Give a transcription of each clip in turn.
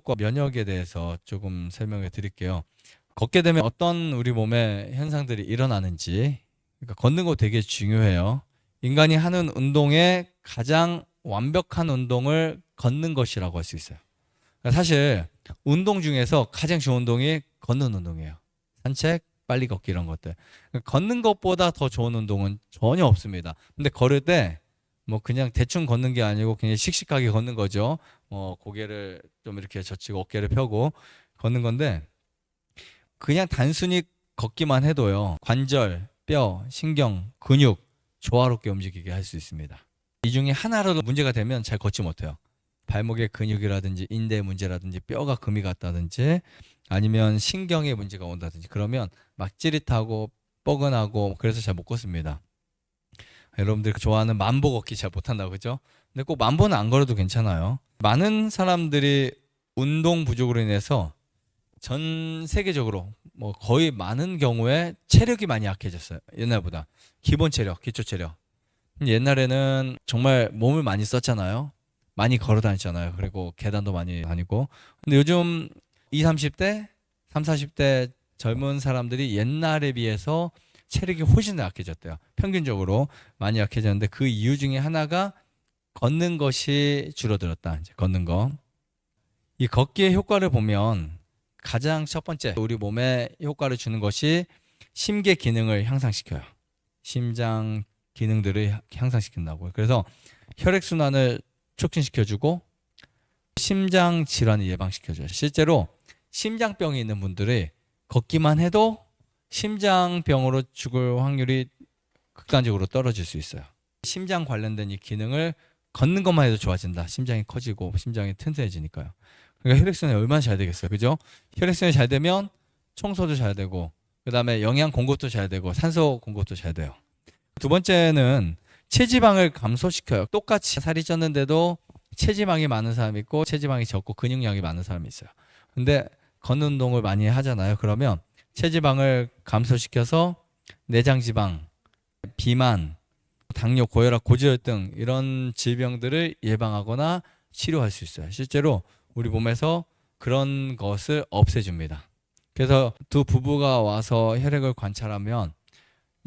근력과 면역에 대해서 조금 설명해 드릴게요. 걷게 되면 어떤 우리 몸에 현상들이 일어나는지, 그러니까 걷는 거 되게 중요해요. 인간이 하는 운동의 가장 완벽한 운동을 걷는 것이라고 할 수 있어요. 그러니까 사실 운동 중에서 가장 좋은 운동이 걷는 운동이에요. 산책, 빨리 걷기 이런 것들. 그러니까 걷는 것보다 더 좋은 운동은 전혀 없습니다. 근데 걸을 때 뭐 그냥 대충 걷는 게 아니고 그냥 씩씩하게 걷는 거죠. 고개를 좀 이렇게 젖히고 어깨를 펴고 걷는 건데, 그냥 단순히 걷기만 해도요, 관절, 뼈, 신경, 근육 조화롭게 움직이게 할 수 있습니다. 이 중에 하나라도 문제가 되면 잘 걷지 못해요. 발목의 근육이라든지 인대 문제라든지 뼈가 금이 갔다든지 아니면 신경에 문제가 온다든지 그러면 막 찌릿하고 뻐근하고 그래서 잘 못 걷습니다. 여러분들 좋아하는 만보 걷기 잘 못한다고 그죠? 근데 꼭 만보는 안 걸어도 괜찮아요. 많은 사람들이 운동 부족으로 인해서 전 세계적으로 뭐 거의 많은 경우에 체력이 많이 약해졌어요. 옛날보다. 기본 체력, 기초 체력. 옛날에는 정말 몸을 많이 썼잖아요. 많이 걸어 다녔잖아요. 그리고 계단도 많이 다니고. 근데 요즘 20, 30대, 30, 40대 젊은 사람들이 옛날에 비해서 체력이 훨씬 더 약해졌대요. 평균적으로 많이 약해졌는데 그 이유 중에 하나가 걷는 것이 줄어들었다. 이제 걷는 거. 이 걷기의 효과를 보면 가장 첫 번째 우리 몸에 효과를 주는 것이 심계 기능을 향상시켜요. 심장 기능들을 향상시킨다고요. 그래서 혈액순환을 촉진시켜주고 심장 질환을 예방시켜줘요. 실제로 심장병이 있는 분들이 걷기만 해도 심장병으로 죽을 확률이 극단적으로 떨어질 수 있어요. 심장 관련된 이 기능을 걷는 것만 해도 좋아진다. 심장이 커지고 심장이 튼튼해지니까요. 그러니까 혈액순환이 얼마나 잘 되겠어요. 그죠? 혈액순환이 잘 되면 청소도 잘 되고 그다음에 영양 공급도 잘 되고 산소 공급도 잘 돼요. 두 번째는 체지방을 감소시켜요. 똑같이 살이 쪘는데도 체지방이 많은 사람이 있고 체지방이 적고 근육량이 많은 사람이 있어요. 근데 걷는 운동을 많이 하잖아요. 그러면 체지방을 감소시켜서 내장지방, 비만, 당뇨, 고혈압, 고지혈증 이런 질병들을 예방하거나 치료할 수 있어요. 실제로 우리 몸에서 그런 것을 없애줍니다. 그래서 두 부부가 와서 혈액을 관찰하면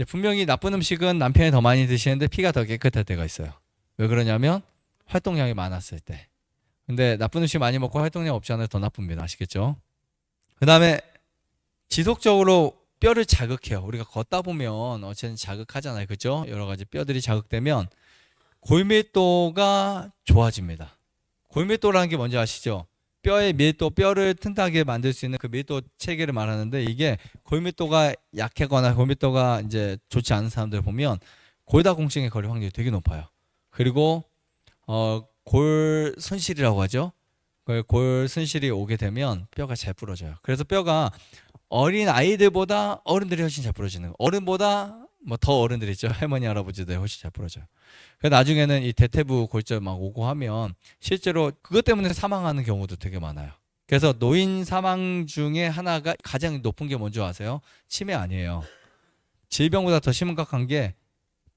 분명히 나쁜 음식은 남편이 더 많이 드시는데 피가 더 깨끗할 때가 있어요. 왜 그러냐면 활동량이 많았을 때. 근데 나쁜 음식 많이 먹고 활동량 없지 않아요? 더 나쁩니다. 아시겠죠? 그 다음에 지속적으로 뼈를 자극해요. 우리가 걷다 보면 어쨌든 자극하잖아요. 그죠? 여러 가지 뼈들이 자극되면 골밀도가 좋아집니다. 골밀도라는 게 뭔지 아시죠? 뼈의 밀도, 뼈를 튼튼하게 만들 수 있는 그 밀도 체계를 말하는데 이게 골밀도가 약하거나 골밀도가 이제 좋지 않은 사람들 보면 골다공증에 걸릴 확률이 되게 높아요. 그리고 골 손실이라고 하죠. 골 손실이 오게 되면 뼈가 잘 부러져요. 그래서 뼈가 어린 아이들보다 어른들이 훨씬 잘 부러지는 거. 어른보다 뭐 더 어른들 있죠. 할머니 할아버지들 훨씬 잘 부러져요. 그래서 나중에는 이 대퇴부 골절 막 오고 하면 실제로 그것 때문에 사망하는 경우도 되게 많아요. 그래서 노인 사망 중에 하나가 가장 높은 게 뭔지 아세요? 치매 아니에요. 질병보다 더 심각한 게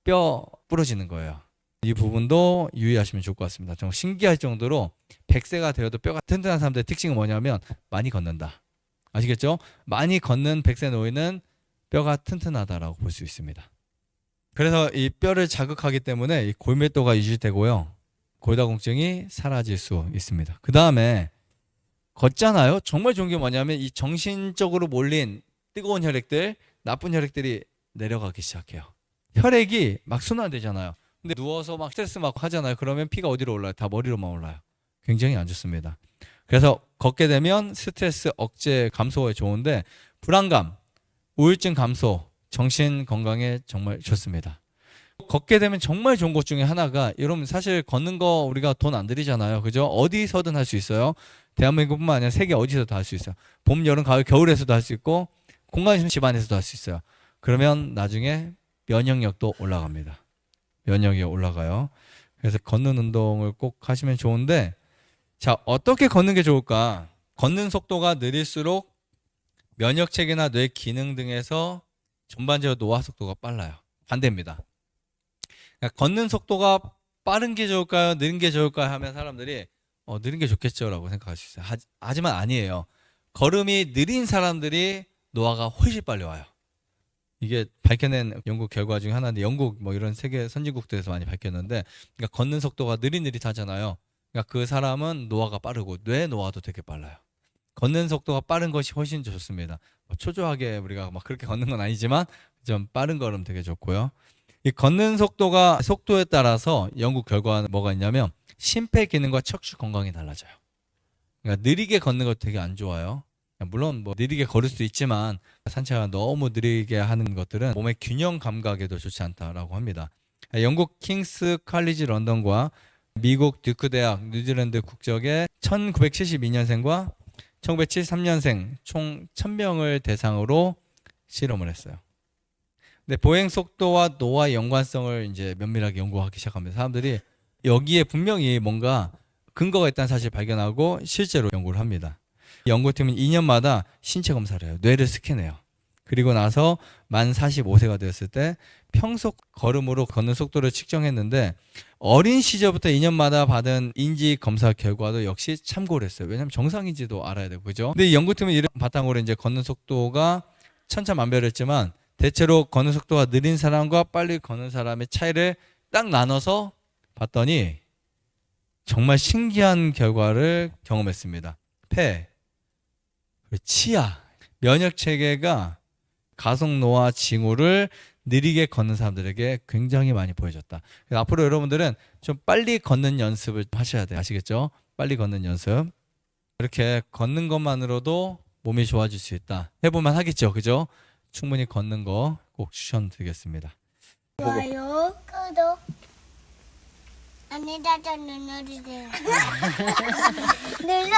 뼈 부러지는 거예요. 이 부분도 유의하시면 좋을 것 같습니다. 정말 신기할 정도로 100세가 되어도 뼈가 튼튼한 사람들의 특징은 뭐냐면 많이 걷는다. 아시겠죠? 많이 걷는 100세 노인은 뼈가 튼튼하다라고 볼 수 있습니다. 그래서 이 뼈를 자극하기 때문에 이 골밀도가 유지되고요. 골다공증이 사라질 수 있습니다. 그 다음에 걷잖아요. 정말 좋은 게 뭐냐면 이 정신적으로 몰린 뜨거운 혈액들, 나쁜 혈액들이 내려가기 시작해요. 혈액이 막 순환되잖아요. 근데 누워서 막 스트레스 막 하잖아요. 그러면 피가 어디로 올라요? 다 머리로만 올라요. 굉장히 안 좋습니다. 그래서 걷게 되면 스트레스 억제 감소에 좋은데 불안감, 우울증 감소, 정신 건강에 정말 좋습니다. 걷게 되면 정말 좋은 것 중에 하나가 여러분 사실 걷는 거 우리가 돈 안 들이잖아요. 그죠? 어디서든 할 수 있어요. 대한민국뿐만 아니라 세계 어디서도 할 수 있어요. 봄, 여름, 가을, 겨울에서도 할 수 있고 공간이 있으면 집 안에서도 할 수 있어요. 그러면 나중에 면역력도 올라갑니다. 면역력이 올라가요. 그래서 걷는 운동을 꼭 하시면 좋은데 자, 어떻게 걷는 게 좋을까? 걷는 속도가 느릴수록 면역체계나 뇌 기능 등에서 전반적으로 노화 속도가 빨라요. 반대입니다. 그러니까 걷는 속도가 빠른 게 좋을까요? 느린 게 좋을까요? 하면 사람들이 느린 게 좋겠죠라고 생각할 수 있어요. 하지만 아니에요. 걸음이 느린 사람들이 노화가 훨씬 빨리 와요. 이게 밝혀낸 연구 결과 중에 하나인데, 영국 뭐 이런 세계 선진국들에서 많이 밝혔는데, 그러니까 걷는 속도가 느릿느릿하잖아요. 그러니까 그 사람은 노화가 빠르고 뇌 노화도 되게 빨라요. 걷는 속도가 빠른 것이 훨씬 좋습니다. 초조하게 우리가 막 그렇게 걷는 건 아니지만 좀 빠른 걸음 되게 좋고요. 이 걷는 속도에 따라서 연구 결과는 뭐가 있냐면 심폐 기능과 척추 건강이 달라져요. 그러니까 느리게 걷는 거 되게 안 좋아요. 물론 뭐 느리게 걸을 수 있지만 산책을 너무 느리게 하는 것들은 몸의 균형 감각에도 좋지 않다라고 합니다. 영국 킹스 칼리지 런던과 미국 듀크 대학 뉴질랜드 국적의 1972년생과 1973년생 총 1000명을 대상으로 실험을 했어요. 근데 보행 속도와 노화 연관성을 이제 면밀하게 연구하기 시작합니다. 사람들이 여기에 분명히 뭔가 근거가 있다는 사실을 발견하고 실제로 연구를 합니다. 연구팀은 2년마다 신체 검사를 해요. 뇌를 스캔해요. 그리고 나서 만 45세가 되었을 때 평소 걸음으로 걷는 속도를 측정했는데, 어린 시절부터 2년마다 받은 인지 검사 결과도 역시 참고를 했어요. 왜냐하면 정상인지도 알아야 되고, 그죠? 근데 이 연구팀은 이런 바탕으로 이제 걷는 속도가 천차만별했지만 대체로 걷는 속도가 느린 사람과 빨리 걷는 사람의 차이를 딱 나눠서 봤더니 정말 신기한 결과를 경험했습니다. 폐, 치아, 면역 체계가 가속 노화 징후를 느리게 걷는 사람들에게 굉장히 많이 보여줬다. 그래서 앞으로 여러분들은 좀 빨리 걷는 연습을 하셔야 돼요. 아시겠죠? 빨리 걷는 연습. 이렇게 걷는 것만으로도 몸이 좋아질 수 있다. 해보면 하겠죠, 그죠? 충분히 걷는 거 꼭 추천드리겠습니다. 좋아요, 구독, 안내자전 눌러주세요. 눌러주세요.